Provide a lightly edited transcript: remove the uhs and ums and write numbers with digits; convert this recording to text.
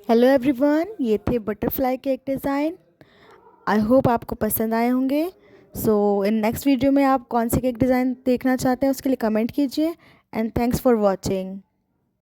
Hello everyone, ये थे butterfly cake design. I hope आपको पसंद आए होंगे। सो इन नेक्स्ट वीडियो में आप कौन से केक डिज़ाइन देखना चाहते हैं उसके लिए कमेंट कीजिए। And thanks for watching.